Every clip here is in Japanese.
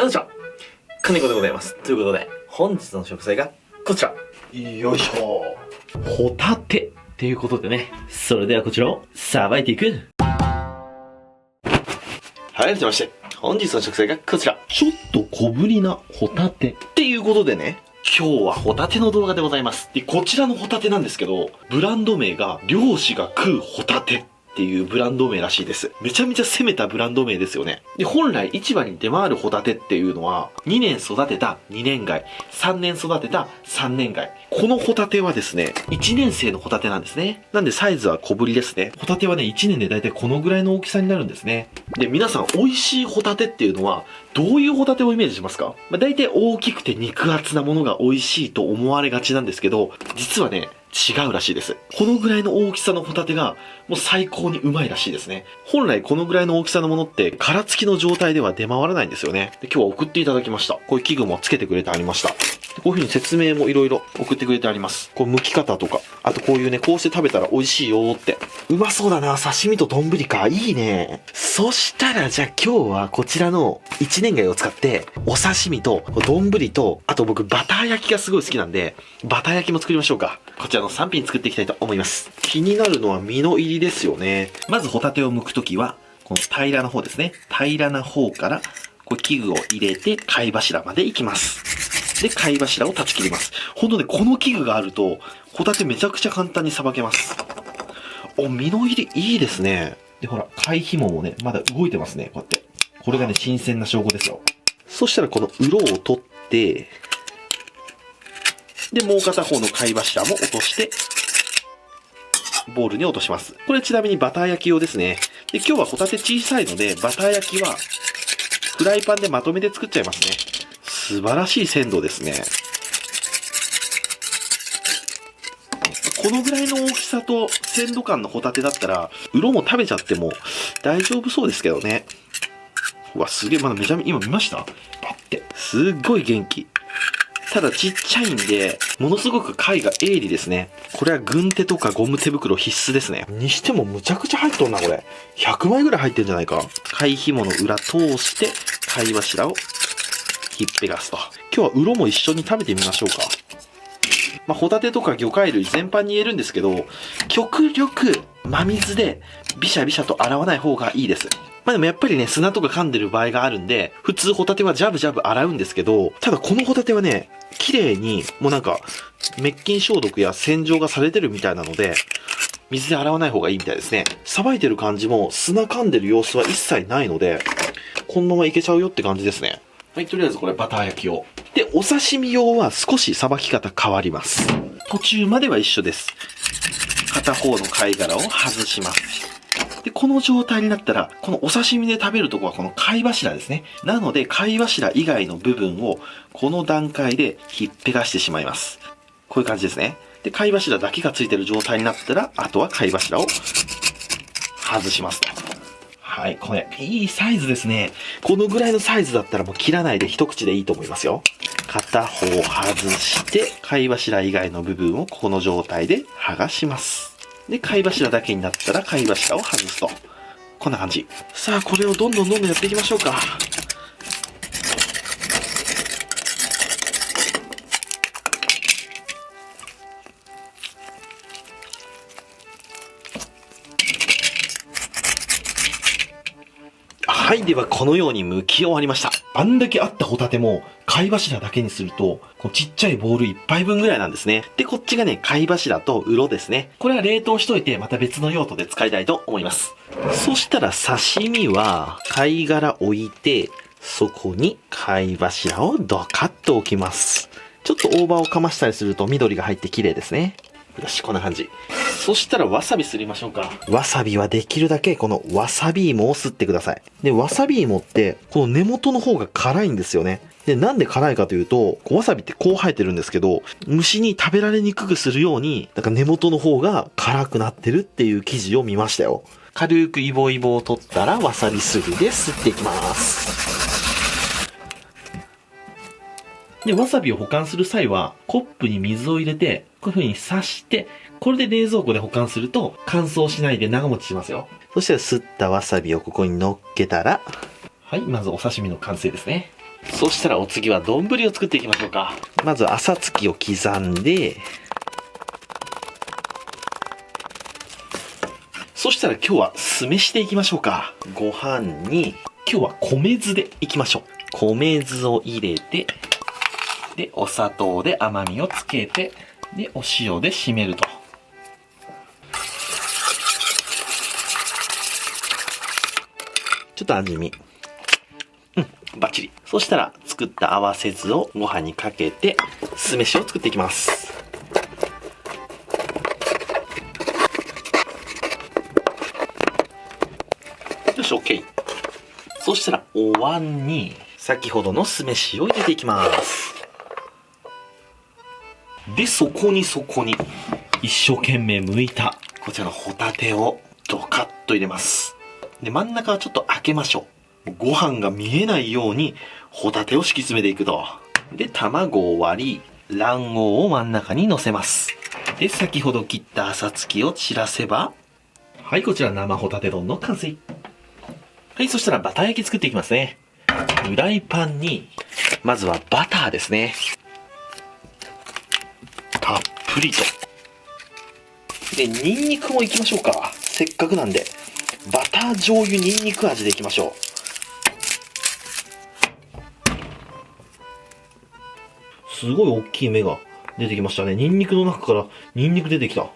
こんにちは、金子でございます。ということで、本日の食材がこちら。よいしょ。ホタテっていうことでね、それではこちらをさばいていく。はい、改めまして、本日の食材がこちら。ちょっと小ぶりなホタテ。っていうことでね、今日はホタテの動画でございます。で、こちらのホタテなんですけど、ブランド名が漁師が食うホタテっていうブランド名らしいです。めちゃめちゃ攻めたブランド名ですよね。で、本来市場に出回るホタテっていうのは、2年育てた2年貝、3年育てた3年貝。このホタテはですね、1年生のホタテなんですね。なんでサイズは小ぶりですね。ホタテはね、1年でだいたいこのぐらいの大きさになるんですね。で、皆さん美味しいホタテっていうのは、どういうホタテをイメージしますか？だいたい大きくて肉厚なものが美味しいと思われがちなんですけど、実はね、違うらしいです。このぐらいの大きさのホタテがもう最高にうまいらしいですね。本来このぐらいの大きさのものって殻付きの状態では出回らないんですよね。で、今日は送っていただきました。こういう器具もつけてくれてありました。でこういう風に説明もいろいろ送ってくれてあります。こう剥き方とか、あとこういうね、こうして食べたら美味しいよーって。うまそうだな、刺身と丼か。いいね。そしたらじゃあ今日はこちらの一年貝を使ってお刺身と丼と、あと僕バター焼きがすごい好きなんで、バター焼きも作りましょうか。こちらの3品作っていきたいと思います。気になるのは身の入りですよね。まずホタテを剥くときは、この平らな方ですね。平らな方から、こう器具を入れて貝柱まで行きます。で、貝柱を断ち切ります。ほんとね、この器具があると、ホタテめちゃくちゃ簡単にさばけます。お、身の入りいいですね。で、ほら、貝紐もね、まだ動いてますね、こうやって。これがね、新鮮な証拠ですよ。そしたらこの鱗を取って、で、もう片方の貝柱も落として、ボウルに落とします。これちなみにバター焼き用ですね。で、今日はホタテ小さいので、バター焼きは、フライパンでまとめて作っちゃいますね。素晴らしい鮮度ですね。このぐらいの大きさと鮮度感のホタテだったら、鱗も食べちゃっても大丈夫そうですけどね。うわ、すげえ、まだめちゃめちゃ、今見ました？パッて。すっごい元気。ただちっちゃいんで、ものすごく貝が鋭利ですね。これは軍手とかゴム手袋必須ですね。にしてもむちゃくちゃ入っとんな、これ。100枚ぐらい入ってんじゃないか。貝紐の裏通して、貝柱を引っぺがすと。今日は鱗も一緒に食べてみましょうか。まあ、ホタテとか魚介類全般に言えるんですけど、極力真水でビシャビシャと洗わない方がいいです。まあでもやっぱりね、砂とか噛んでる場合があるんで、普通ホタテはジャブジャブ洗うんですけど、ただこのホタテはね、綺麗に、もうなんか、滅菌消毒や洗浄がされてるみたいなので、水で洗わない方がいいみたいですね。さばいてる感じも砂噛んでる様子は一切ないので、このままいけちゃうよって感じですね。はい、とりあえずこれバター焼き用。で、お刺身用は少しさばき方変わります。途中までは一緒です。片方の貝殻を外します。で、この状態になったら、このお刺身で食べるとこはこの貝柱ですね。なので、貝柱以外の部分を、この段階でひっぺがしてしまいます。こういう感じですね。で、貝柱だけがついてる状態になったら、あとは貝柱を外しますと。はい、これ、いいサイズですね。このぐらいのサイズだったらもう切らないで一口でいいと思いますよ。片方外して、貝柱以外の部分をこの状態で剥がします。で、貝柱だけになったら貝柱を外すと。こんな感じ。さあ、これをどんどんやっていきましょうか。はい、ではこのように剥き終わりました。あんだけあったホタテも貝柱だけにすると、こうちっちゃいボウル1杯分ぐらいなんですね。で、こっちがね、貝柱と鱗ですね。これは冷凍しといて、また別の用途で使いたいと思います。そしたら刺身は、貝殻置いて、そこに貝柱をドカッと置きます。ちょっと大葉をかましたりすると緑が入って綺麗ですね。よし、こんな感じ。そしたらわさびすりましょうか。わさびはできるだけこのわさび芋をすってください。で、わさび芋ってこの根元の方が辛いんですよね。で、なんで辛いかというと、わさびってこう生えてるんですけど、虫に食べられにくくするように、なんか根元の方が辛くなってるっていう記事を見ましたよ。軽くイボイボを取ったらわさびすりですっていきます。で、わさびを保管する際は、コップに水を入れて、こういう風に刺して、これで冷蔵庫で保管すると乾燥しないで長持ちしますよ。そしたらすったわさびをここに乗っけたら、はい、まずお刺身の完成ですね。そしたらお次は丼を作っていきましょうか。まず朝月を刻んで、そしたら今日は酢飯でいきましょうか。ご飯に、今日は米酢でいきましょう。米酢を入れて、で、お砂糖で甘みをつけて、で、お塩で締めると。ちょっと味見。バッチリ。そしたら、作った合わせ酢をご飯にかけて、酢飯を作っていきます。よし、OK。そしたら、お椀に、先ほどの酢飯を入れていきます。で、そこに、一生懸命剥いた、こちらのホタテを、ドカッと入れます。で、真ん中はちょっと開けましょう。ご飯が見えないように、ホタテを敷き詰めていくと。で、卵を割り、卵黄を真ん中に乗せます。で、先ほど切った朝月を散らせば、はい、こちら生ホタテ丼の完成。はい、そしたらバター焼き作っていきますね。フライパンに、まずはバターですね。たっぷりと。で、ニンニクもいきましょうか。せっかくなんで。バター醤油ニンニク味でいきましょう。すごい大きい芽が出てきましたね。ニンニクの中からニンニク出てきた。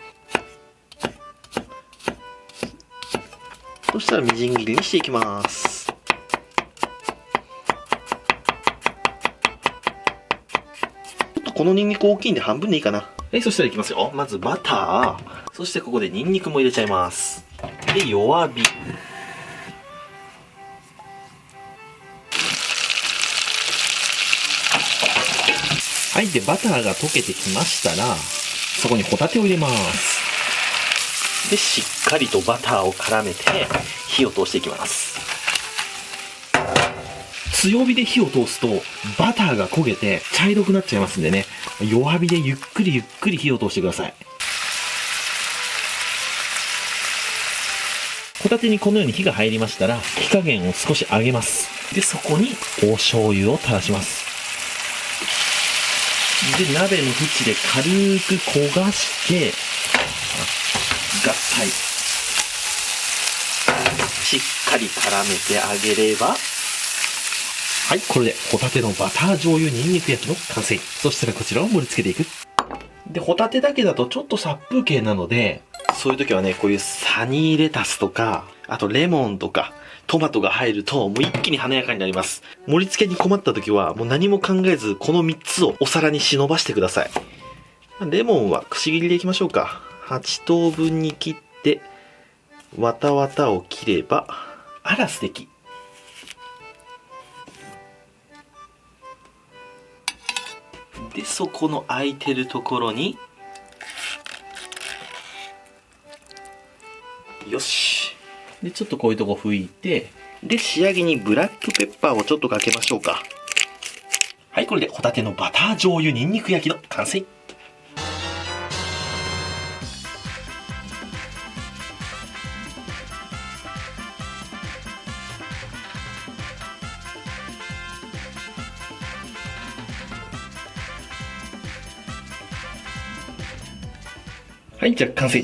そしたらみじん切りにしていきます。ちょっとこのニンニク大きいんで半分でいいかな。はい、そしたらいきますよ。まずバター。そしてここでニンニクも入れちゃいます。で、弱火。はい。で、バターが溶けてきましたら、そこにホタテを入れます。で、しっかりとバターを絡めて、火を通していきます。強火で火を通すと、バターが焦げて茶色くなっちゃいますんでね、弱火でゆっくり火を通してください。ホタテにこのように火が入りましたら、火加減を少し上げます。で、そこにお醤油を垂らします。で、鍋の縁で軽く焦がして、合体。しっかり絡めてあげれば、はい、これでホタテのバター醤油ニンニク焼きの完成。そしたらこちらを盛り付けていく。で、ホタテだけだとちょっと殺風景なので、そういう時はね、こういうサニーレタスとか、あとレモンとか、トマトが入ると、もう一気に華やかになります。盛り付けに困った時は、もう何も考えず、この3つをお皿に忍ばしてください。レモンはくし切りでいきましょうか。8等分に切って、わたわたを切れば、あら素敵。で、そこの空いてるところに、よし。で、ちょっとこういうとこ拭いて、で、仕上げにブラックペッパーをちょっとかけましょうか。はい、これでホタテのバター醤油ニンニク焼きの完成。はい、じゃあ完成。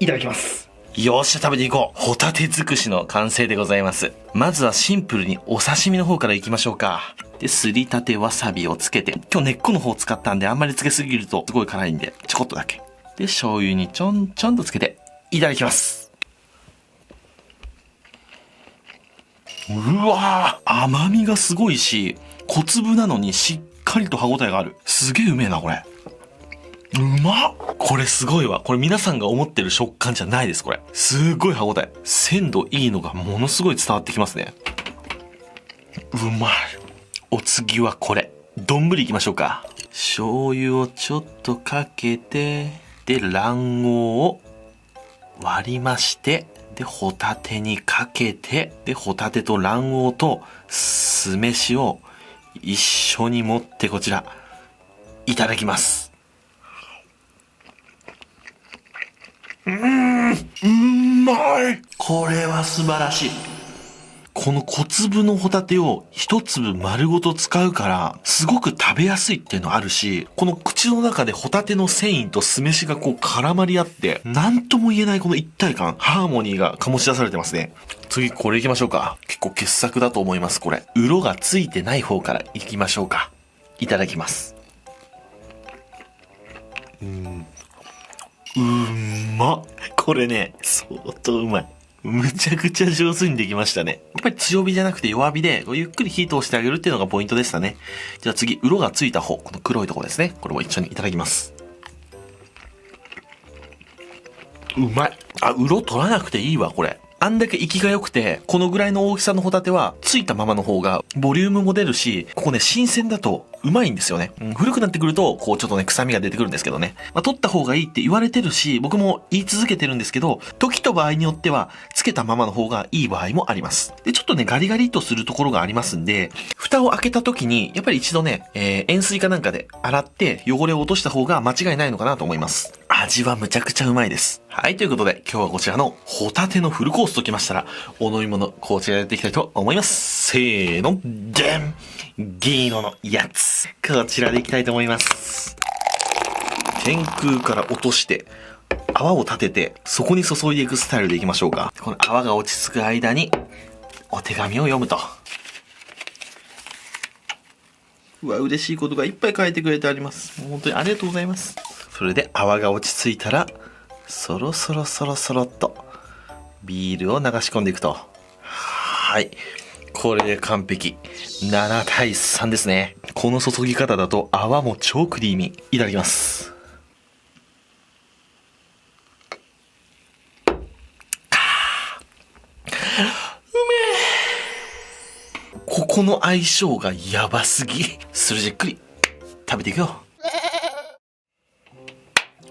いただきます。よーし、食べていこう。ホタテ尽くしの完成でございます。まずはシンプルにお刺身の方からいきましょうか。で、すりたてわさびをつけて、今日根っこの方を使ったんであんまりつけすぎるとすごい辛いんで、ちょこっとだけ。で、醤油にちょんちょんとつけて、いただきます。うわー、甘みがすごいし、小粒なのにしっかりと歯応えがある。すげえうめえな、これ。うまっ。これすごいわ。これ皆さんが思ってる食感じゃないです、これ。すごい歯応え。鮮度いいのがものすごい伝わってきますね。うまい。お次はこれ。丼いきましょうか。醤油をちょっとかけて、で、卵黄を割りまして、で、ホタテにかけて、で、ホタテと卵黄と酢飯を一緒に持ってこちら、いただきます。うまい。これは素晴らしい。ここの小粒のホタテを一粒丸ごと使うから、すごく食べやすいっていうのあるし、この口の中でホタテの繊維と酢飯がこう絡まり合って、なんとも言えないこの一体感、ハーモニーが醸し出されてますね。次これ行きましょうか。結構傑作だと思います、これ。色がついてない方から行きましょうか。いただきます。まっ。これね、相当うまい。むちゃくちゃ上手にできましたね。やっぱり強火じゃなくて弱火で、ゆっくり火通してあげるっていうのがポイントでしたね。じゃあ次、色がついた方、この黒いところですね。これも一緒にいただきます。うまい。あ、色取らなくていいわ、これ。あんだけ息が良くて、このぐらいの大きさのホタテは、ついたままの方が、ボリュームも出るし、ここね、新鮮だと、うまいんですよね。古くなってくると、こう、ちょっとね、臭みが出てくるんですけどね。取った方がいいって言われてるし、僕も言い続けてるんですけど、時と場合によっては、つけたままの方がいい場合もあります。で、ちょっとね、ガリガリとするところがありますんで、蓋を開けた時に、やっぱり一度ね、塩水かなんかで洗って、汚れを落とした方が間違いないのかなと思います。味はむちゃくちゃうまいです。はい、ということで、今日はこちらのホタテのフルコースときましたら、お飲み物、こちらやっていきたいと思います。せーの、でん！銀色のやつ。こちらでいきたいと思います。天空から落として、泡を立てて、そこに注いでいくスタイルでいきましょうか。この泡が落ち着く間に、お手紙を読むと。うわ、嬉しいことがいっぱい書いてくれてあります。もう本当にありがとうございます。それで泡が落ち着いたら、そろそろっと、ビールを流し込んでいくと。はい。これで完璧。7対3ですね。この注ぎ方だと泡も超クリーミー。いただきます。ここの相性がやばすぎ。それじっくり食べていくよ。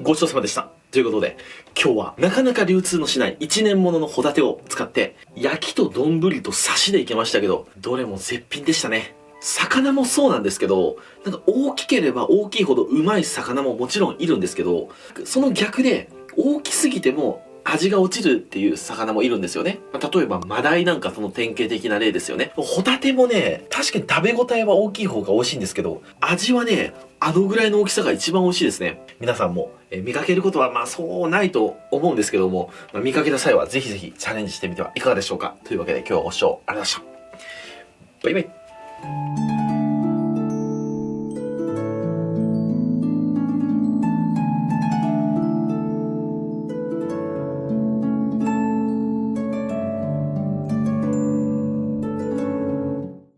ごちそうさまでした。ということで、今日はなかなか流通のしない1年もののホタテを使って、焼きと丼と刺しでいけましたけど、どれも絶品でしたね。魚もそうなんですけど、なんか大きければ大きいほどうまい魚ももちろんいるんですけど、その逆で大きすぎても味が落ちるっていう魚もいるんですよね。例えばマダイなんかその典型的な例ですよね。ホタテもね、確かに食べ応えは大きい方が美味しいんですけど、味はね、あのぐらいの大きさが一番美味しいですね。皆さんも見かけることはまあそうないと思うんですけども、見かけた際はぜひぜひチャレンジしてみてはいかがでしょうか。というわけで今日はご視聴ありがとうございました。バイバイ。